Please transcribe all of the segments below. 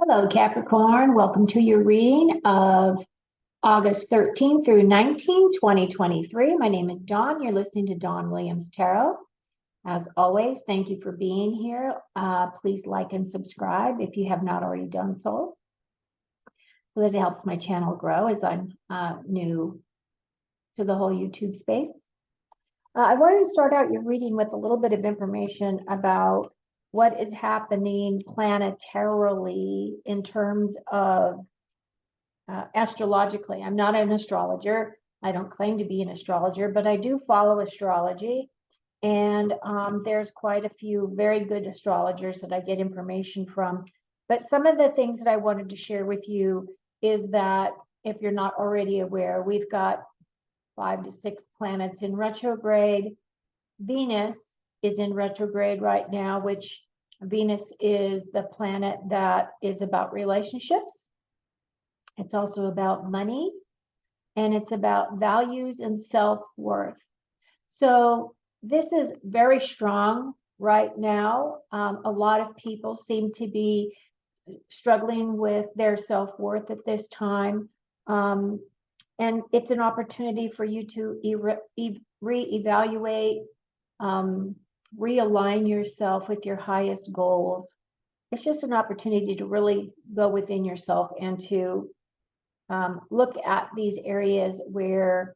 Hello, Capricorn. Welcome to your reading of August 13th through 19th, 2023. My name is Dawn. You're listening to Dawn Williams Tarot. As always, thank you for being here. Please like and subscribe if you have not already done so that it helps my channel grow as I'm new to the whole YouTube space. I wanted to start out your reading with a little bit of information about what is happening planetarily in terms of astrologically. I'm not an astrologer. I don't claim to be an astrologer, but I do follow astrology. And there's quite a few very good astrologers that I get information from. But some of the things that I wanted to share with you is that if you're not already aware, we've got 5 to 6 planets in retrograde. Venus is in retrograde right now, which Venus is the planet that is about relationships. It's also about money, and it's about values and self-worth. So this is very strong right now. A lot of people seem to be struggling with their self-worth at this time. And it's an opportunity for you to reevaluate, realign yourself with your highest goals. It's just an opportunity to really go within yourself and to look at these areas where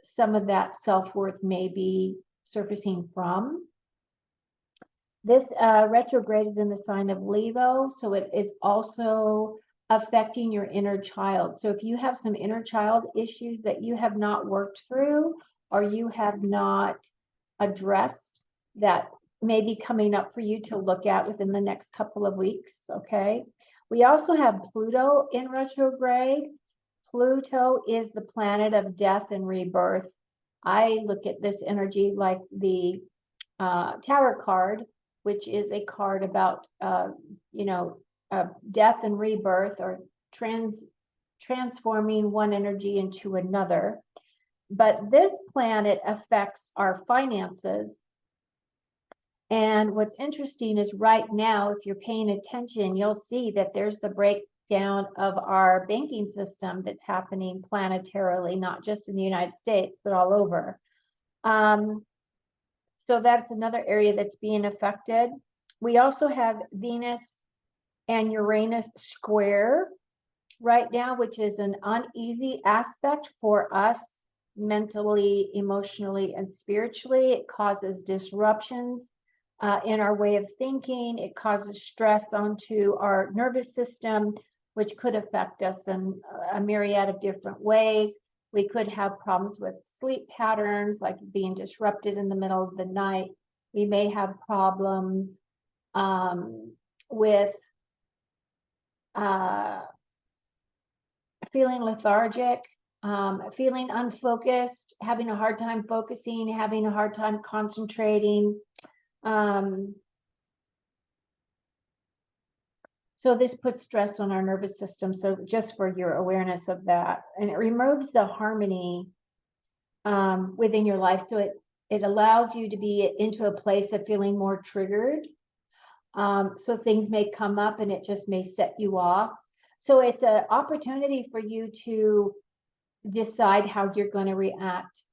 some of that self-worth may be surfacing from. This retrograde is in the sign of Leo, so it is also affecting your inner child. So if you have some inner child issues that you have not worked through or you have not addressed, that may be coming up for you to look at within the next couple of weeks, okay? We also have Pluto in retrograde. Pluto is the planet of death and rebirth. I look at this energy like the Tower card, which is a card about, death and rebirth, or transforming one energy into another. But this planet affects our finances. And what's interesting is right now, if you're paying attention, you'll see that there's the breakdown of our banking system that's happening planetarily, not just in the United States, but all over. So that's another area that's being affected. We also have Venus and Uranus square right now, which is an uneasy aspect for us mentally, emotionally, and spiritually. It causes disruptions in our way of thinking. It causes stress onto our nervous system, which could affect us in a myriad of different ways. We could have problems with sleep patterns, like being disrupted in the middle of the night. We may have problems with feeling lethargic, feeling unfocused, having a hard time focusing, having a hard time concentrating. So this puts stress on our nervous system. So just for your awareness of that, and it removes the harmony within your life. So it allows you to be into a place of feeling more triggered. So things may come up and it just may set you off. So it's an opportunity for you to decide how you're going to react.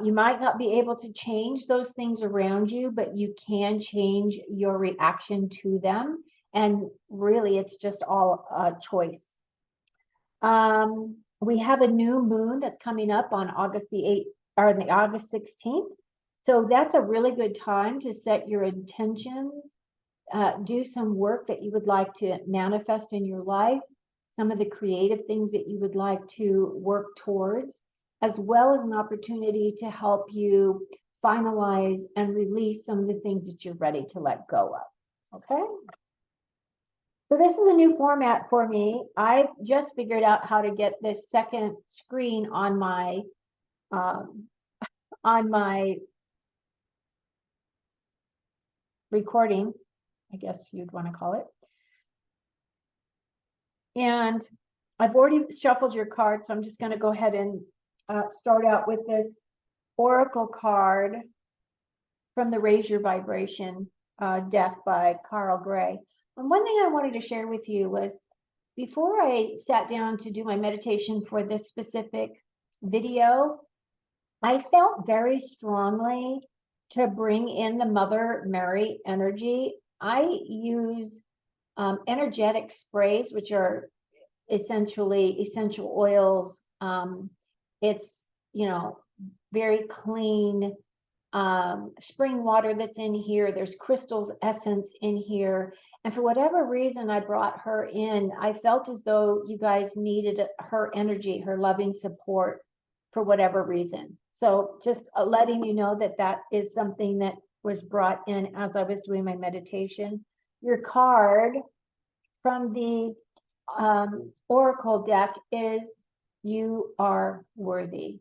You might not be able to change those things around you, but you can change your reaction to them. And really, it's just all a choice. We have a new moon that's coming up on August the 8th, or the August 16th. So that's a really good time to set your intentions, do some work that you would like to manifest in your life, some of the creative things that you would like to work towards, as well as an opportunity to help you finalize and release some of the things that you're ready to let go of, okay? So this is a new format for me. I just figured out how to get this second screen on my recording, I guess you'd want to call it. And I've already shuffled your cards, so I'm just going to go ahead and start out with this Oracle card from the Raise Your Vibration deck by Carl Gray. And one thing I wanted to share with you was before I sat down to do my meditation for this specific video, I felt very strongly to bring in the Mother Mary energy. I use energetic sprays, which are essentially essential oils. It's, you know, very clean spring water that's in here. There's crystals essence in here. And for whatever reason, I brought her in. I felt as though you guys needed her energy, her loving support for whatever reason. So just letting you know that that is something that was brought in as I was doing my meditation. Your card from the Oracle deck is you are worthy.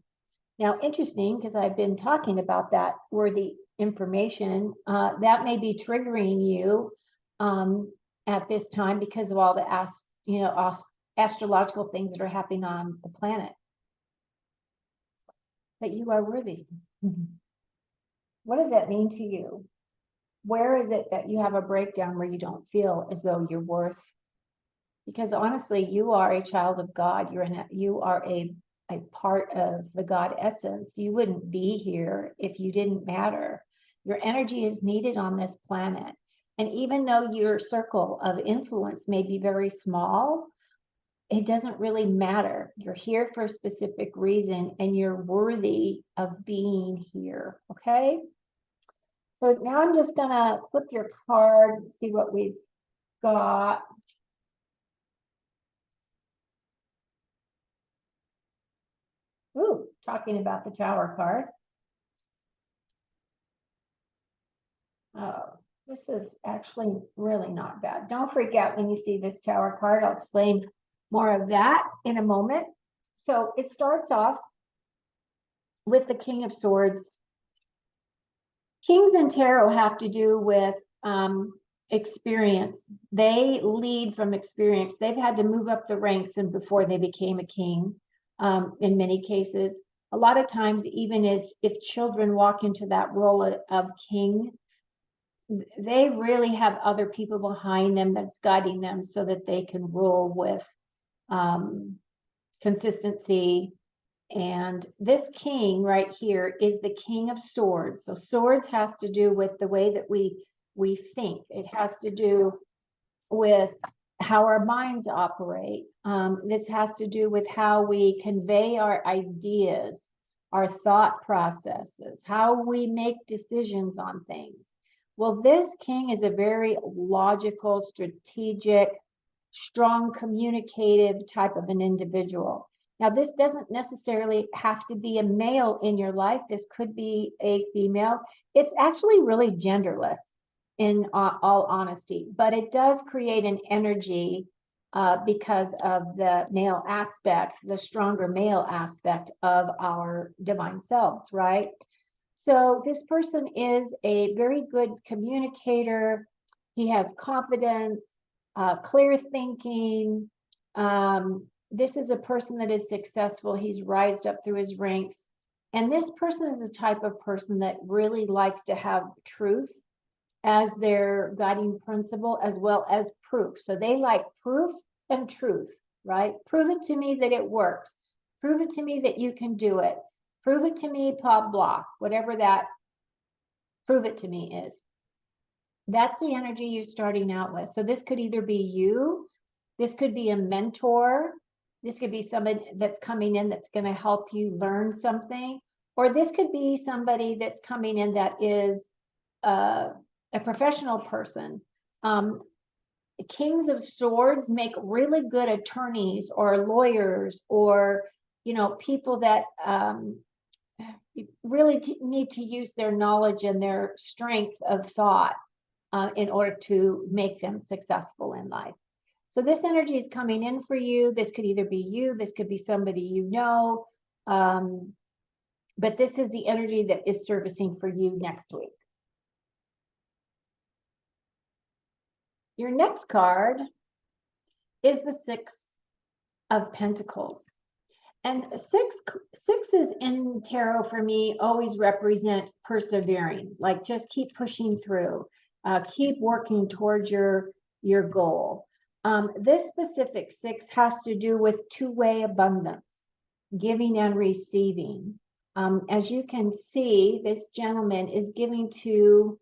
Now, interesting, because I've been talking about that worthy information, that may be triggering you at this time because of all the astrological things that are happening on the planet. But you are worthy. What does that mean to you? Where is it that you have a breakdown where you don't feel as though you're worth? Because honestly, you are a child of God. You are a part of the God essence. You wouldn't be here if you didn't matter. Your energy is needed on this planet. And even though your circle of influence may be very small, it doesn't really matter. You're here for a specific reason and you're worthy of being here. Okay. So now I'm just gonna flip your cards and see what we've got. Ooh, talking about the Tower card. Oh, this is actually really not bad. Don't freak out when you see this Tower card. I'll explain more of that in a moment. So it starts off with the King of Swords. Kings in tarot have to do with experience. They lead from experience. They've had to move up the ranks and before they became a king in many cases. A lot of times, even as if children walk into that role of king, they really have other people behind them that's guiding them so that they can rule with consistency. And this king right here is the King of Swords. So swords has to do with the way that we think. It has to do with how our minds operate. This has to do with how we convey our ideas, our thought processes, how we make decisions on things. Well, this king is a very logical, strategic, strong, communicative type of an individual. Now, this doesn't necessarily have to be a male in your life. This could be a female. It's actually really genderless in all honesty, but it does create an energy because of the male aspect, the stronger male aspect of our divine selves, right? So this person is a very good communicator. He has confidence, clear thinking. This is a person that is successful. He's rised up through his ranks. And this person is the type of person that really likes to have truth as their guiding principle as well as proof. So they like proof and truth, right? Prove it to me that it works. Prove it to me that you can do it. Prove it to me, blah, blah, whatever that prove it to me is. That's the energy you're starting out with. So this could either be you, this could be a mentor, this could be somebody that's coming in that's going to help you learn something, or this could be somebody that's coming in that is a professional person. Kings of Swords make really good attorneys or lawyers or, people that really need to use their knowledge and their strength of thought in order to make them successful in life. So this energy is coming in for you. This could either be you, this could be somebody you know, but this is the energy that is servicing for you next week. Your next card is the Six of Pentacles. And sixes in tarot for me always represent persevering, like just keep pushing through, keep working towards your your goal. This specific 6 has to do with two-way abundance, giving and receiving. As you can see, this gentleman is giving to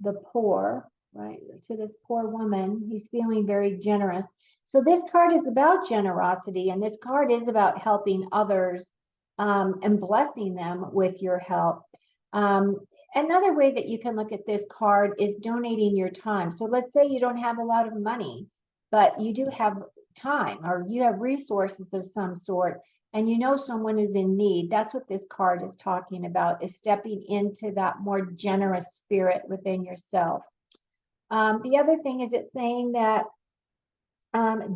the poor, right? To this poor woman. He's feeling very generous. So this card is about generosity, and this card is about helping others and blessing them with your help. Another way that you can look at this card is donating your time. So let's say you don't have a lot of money, but you do have time, or you have resources of some sort, and you know someone is in need. That's what this card is talking about, is stepping into that more generous spirit within yourself. The other thing is it's saying that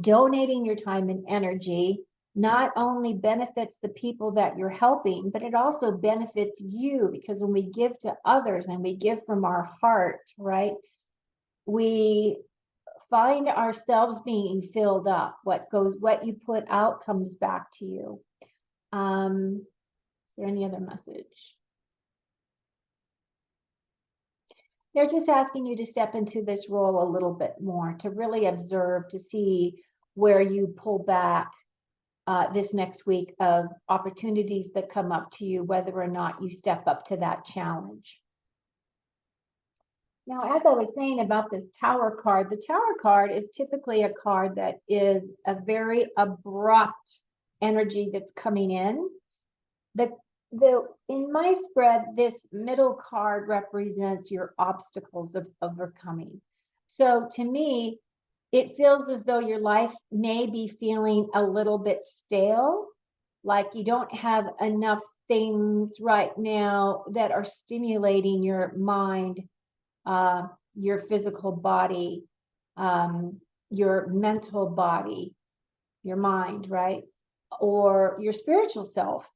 donating your time and energy not only benefits the people that you're helping, but it also benefits you, because when we give to others and we give from our heart, right, we find ourselves being filled up. What you put out comes back to you. Is there any other message? They're just asking you to step into this role a little bit more, to really observe, to see where you pull back this next week of opportunities that come up to you, whether or not you step up to that challenge. Now, as I was saying about this Tower card, the Tower card is typically a card that is a very abrupt energy that's coming in. In my spread, this middle card represents your obstacles of overcoming. So to me, it feels as though your life may be feeling a little bit stale, like you don't have enough things right now that are stimulating your mind, your physical body, your mental body, your mind, right? Or your spiritual self.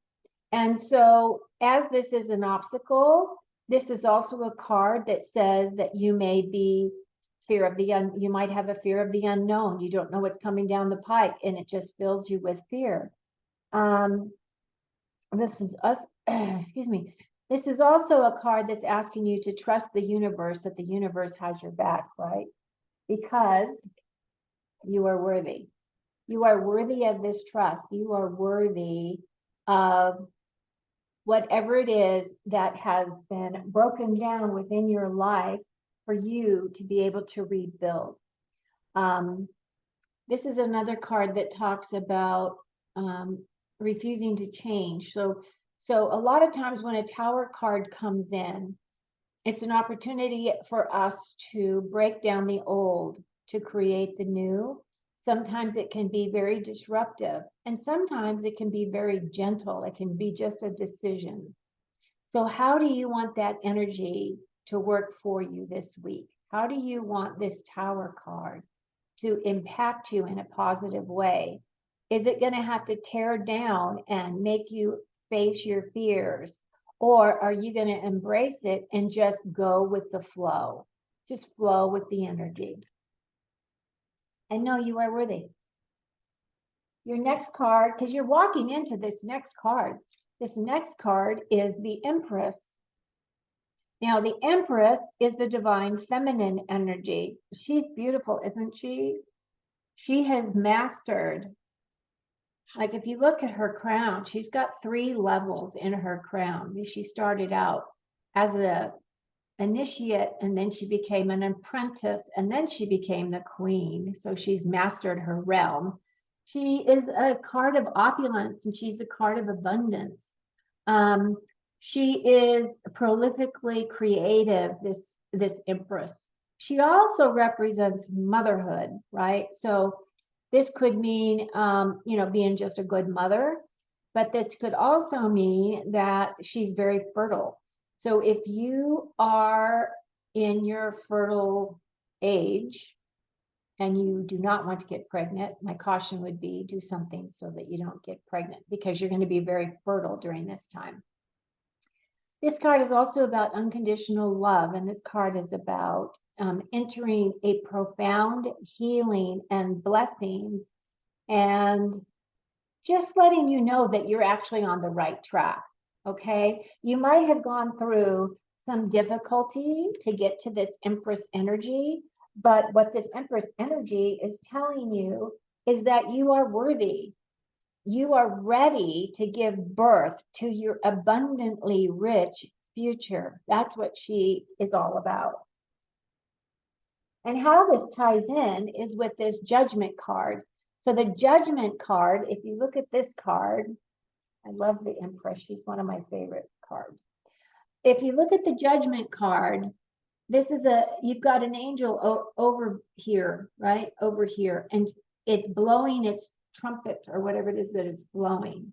And so as this is an obstacle, this is also a card that says that you may be you might have a fear of the unknown. You don't know what's coming down the pike, and it just fills you with fear. This is us, excuse me. This is also a card that's asking you to trust the universe, that the universe has your back, right? Because you are worthy. You are worthy of this trust. You are worthy of whatever it is that has been broken down within your life for you to be able to rebuild. This is another card that talks about refusing to change. So a lot of times when a Tower card comes in, it's an opportunity for us to break down the old to create the new. Sometimes it can be very disruptive, and sometimes it can be very gentle. It can be just a decision. So how do you want that energy to work for you this week? How do you want this Tower card to impact you in a positive way? Is it going to have to tear down and make you face your fears? Or are you going to embrace it and just go with the flow? Just flow with the energy. And know you are worthy. Your next card, because you're walking into this next card. This next card is the Empress. Now, the Empress is the divine feminine energy. She's beautiful, isn't she? She has mastered, like if you look at her crown, she's got 3 levels in her crown. She started out as an initiate, and then she became an apprentice, and then she became the queen. So she's mastered her realm. She is a card of opulence, and she's a card of abundance. She is prolifically creative, this Empress. She also represents motherhood, right? So this could mean, being just a good mother, but this could also mean that she's very fertile. So if you are in your fertile age and you do not want to get pregnant, my caution would be do something so that you don't get pregnant, because you're going to be very fertile during this time. This card is also about unconditional love, and this card is about entering a profound healing and blessings, and just letting you know that you're actually on the right track. Okay, you might have gone through some difficulty to get to this Empress energy, But what this Empress energy is telling you is that you are worthy. You are ready to give birth to your abundantly rich future. That's what she is all about. And how this ties in is with this Judgment card. So the Judgment card, if you look at this card, I love the Empress. She's one of my favorite cards. If you look at the Judgment card, this is you've got an angel over here, right? Over here. And it's blowing its trumpet or whatever it is that it's blowing.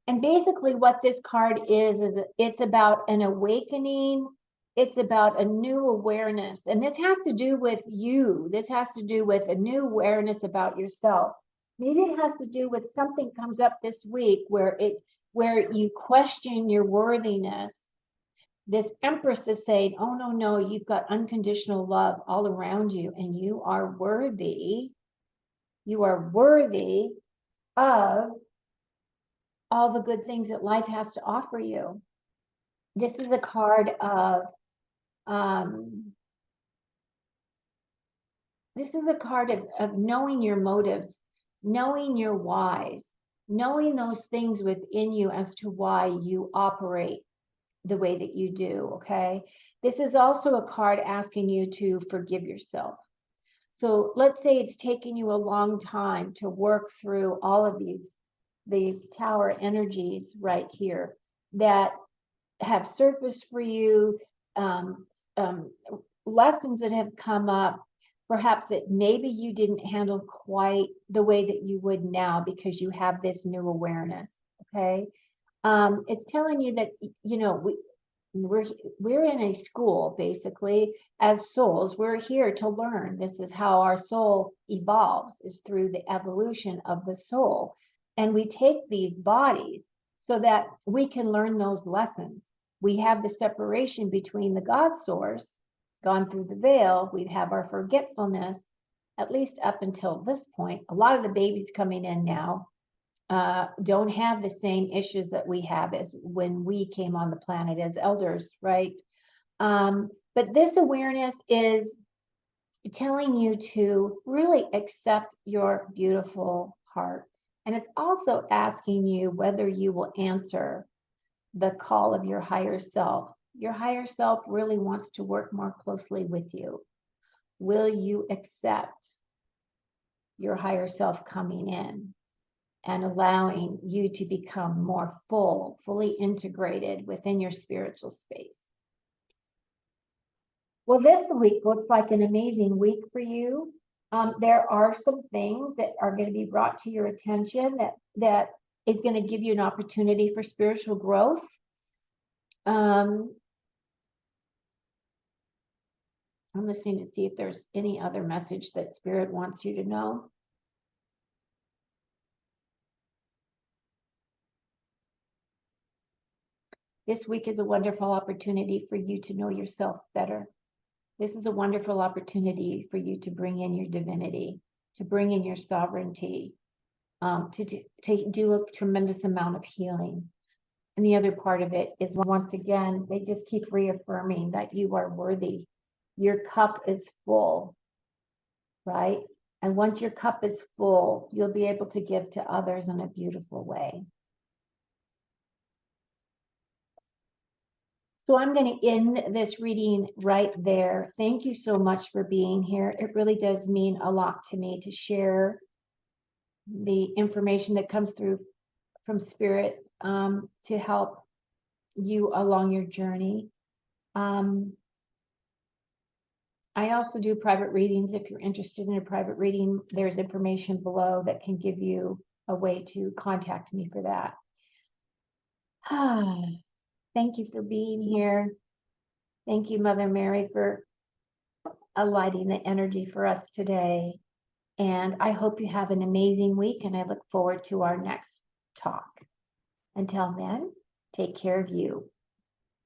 And basically what this card is it's about an awakening. It's about a new awareness. And this has to do with you. This has to do with a new awareness about yourself. Maybe it has to do with something comes up this week where you question your worthiness. This Empress is saying, oh, no, you've got unconditional love all around you, and you are worthy. You are worthy of all the good things that life has to offer you. This is a card of, knowing your motives, knowing your whys, knowing those things within you as to why you operate the way that you do, okay? This is also a card asking you to forgive yourself. So let's say it's taken you a long time to work through all of these tower energies right here that have surfaced for you, lessons that have come up, perhaps that maybe you didn't handle quite the way that you would now because you have this new awareness, okay? It's telling you that, you know, we're in a school, basically, as souls. We're here to learn. This is how our soul evolves, is through the evolution of the soul. And we take these bodies so that we can learn those lessons. We have the separation between the God source, gone through the veil. We have our forgetfulness, at least up until this point. A lot of the babies coming in now don't have the same issues that we have as when we came on the planet as elders, right? But this awareness is telling you to really accept your beautiful heart. And it's also asking you whether you will answer the call of your higher self. Your higher self really wants to work more closely with you. Will you accept your higher self coming in and allowing you to become more fully integrated within your spiritual space? Well, this week looks like an amazing week for you. There are some things that are going to be brought to your attention that is going to give you an opportunity for spiritual growth. I'm listening to see if there's any other message that Spirit wants you to know. This week is a wonderful opportunity for you to know yourself better. This is a wonderful opportunity for you to bring in your divinity, to bring in your sovereignty, to do a tremendous amount of healing. And the other part of it is, once again, they just keep reaffirming that you are worthy. Your cup is full, right? And once your cup is full, you'll be able to give to others in a beautiful way. So I'm going to end this reading right there. Thank you so much for being here. It really does mean a lot to me to share the information that comes through from Spirit to help you along your journey. I also do private readings. If you're interested in a private reading, there's information below that can give you a way to contact me for that. Thank you for being here. Thank you, Mother Mary, for lighting the energy for us today. And I hope you have an amazing week, and I look forward to our next talk. Until then, take care of you.